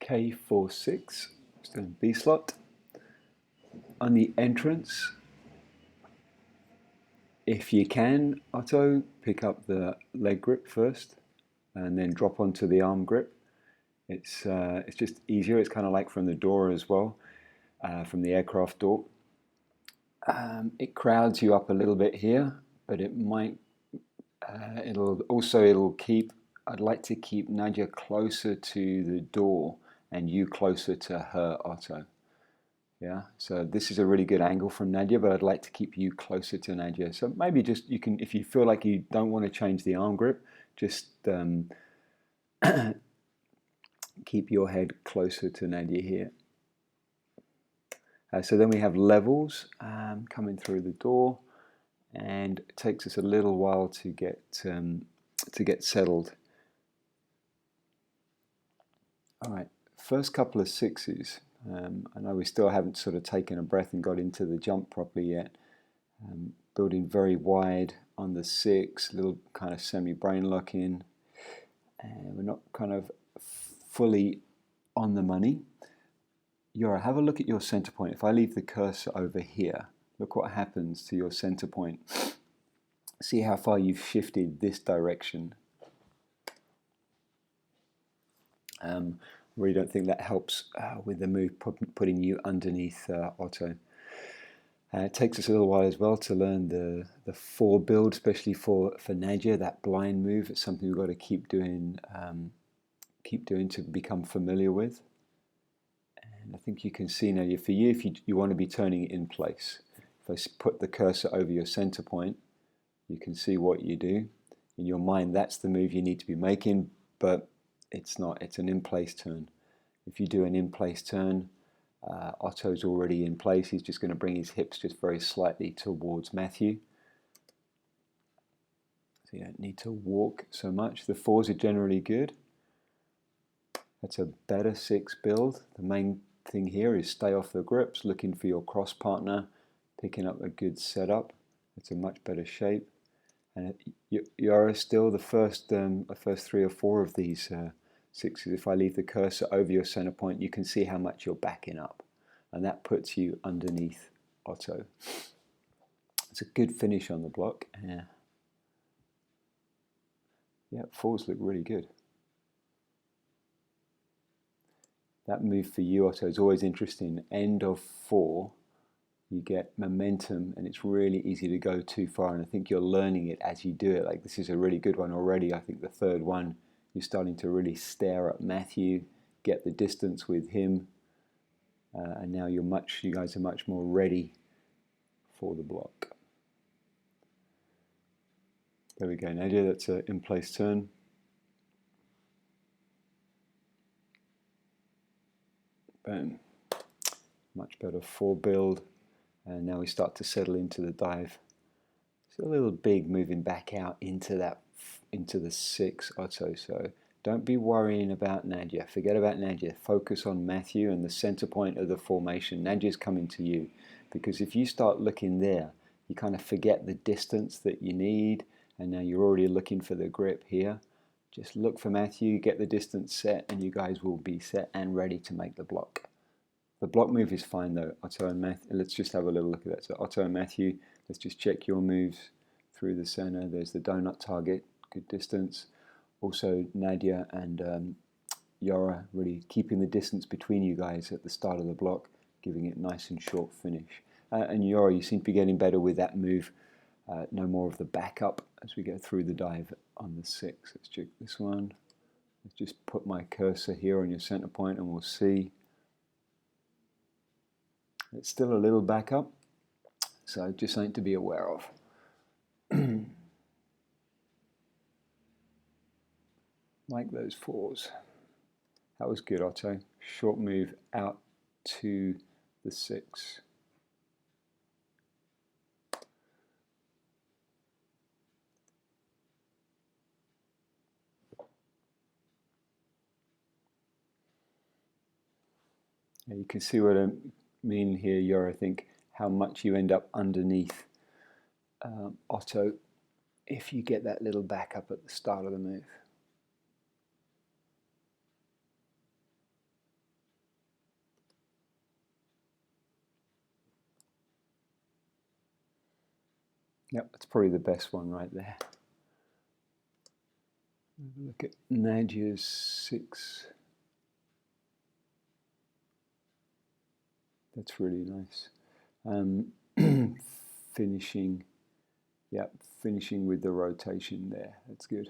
K4-6, still in B slot. On the entrance, if you can, Otto, pick up the leg grip first and then drop onto the arm grip. It's just easier. It's kind of like from the door as well, from the aircraft door. It crowds you up a little bit here, but it might, it'll keep, I'd like to keep Nadia closer to the door and you closer to her, Otto. Yeah, so this is a really good angle from Nadia, but I'd like to keep you closer to Nadia. So maybe just, you can, if you feel like you don't want to change the arm grip, just keep your head closer to Nadia here. So then we have levels coming through the door, and it takes us a little while to get settled. All right, first couple of sixes. I know we still haven't sort of taken a breath and got into the jump properly yet. Building very wide on the 6, little kind of semi-brain lock in, and we're not kind of fully on the money. Yora, have a look at your center point. If I leave the cursor over here, look what happens to your center point. See how far you've shifted this direction. Really don't think that helps with the move, putting you underneath Otto. It takes us a little while as well to learn the 4 build, especially for Nadia, that blind move. It's something we've got to keep doing to become familiar with. And I think you can see now, for you, if you want to be turning it in place, if I put the cursor over your center point, you can see what you do. In your mind, that's the move you need to be making, but it's not. It's an in-place turn. If you do an in-place turn, Otto's already in place. He's just going to bring his hips just very slightly towards Matthew. So you don't need to walk so much. The 4s are generally good. That's a better 6 build. The main thing here is stay off the grips, looking for your cross partner, picking up a good setup. It's a much better shape. And Yara, still the first 3 or 4 of these 6s, if I leave the cursor over your center point, you can see how much you're backing up. And that puts you underneath Otto. It's a good finish on the block. Yeah, 4s look really good. That move for you, Otto, is always interesting. End of 4, you get momentum, and it's really easy to go too far. And I think you're learning it as you do it. Like, this is a really good one already. I think the 3rd one, you're starting to really stare at Matthew, get the distance with him, and now you guys are much more ready for the block. There we go, Nadia. That's an in-place turn. Boom. Much better 4 build. And now we start to settle into the dive. It's a little big moving back out into the 6, Otto. So don't be worrying about Nadia. Forget about Nadia. Focus on Matthew and the center point of the formation. Nadia's coming to you. Because if you start looking there, you kind of forget the distance that you need. And now you're already looking for the grip here. Just look for Matthew, get the distance set, and you guys will be set and ready to make the block. The block move is fine though, Otto and Matthew. Let's just have a little look at that. So Otto and Matthew, let's just check your moves through the center. There's the donut target, good distance. Also Nadia and Yara really keeping the distance between you guys at the start of the block, giving it nice and short finish. And Yara, you seem to be getting better with that move. No more of the backup as we go through the dive on the 6. Let's check this one. Let's just put my cursor here on your center point and we'll see. It's still a little back up, so just something to be aware of. Like those 4s. That was good, Otto. Short move out to the 6. You can see what I mean here, Yora, I think, how much you end up underneath Otto if you get that little back up at the start of the move. Yep, that's probably the best one right there. Look at Nadia's 6. That's really nice. Finishing, yep, finishing with the rotation there. That's good.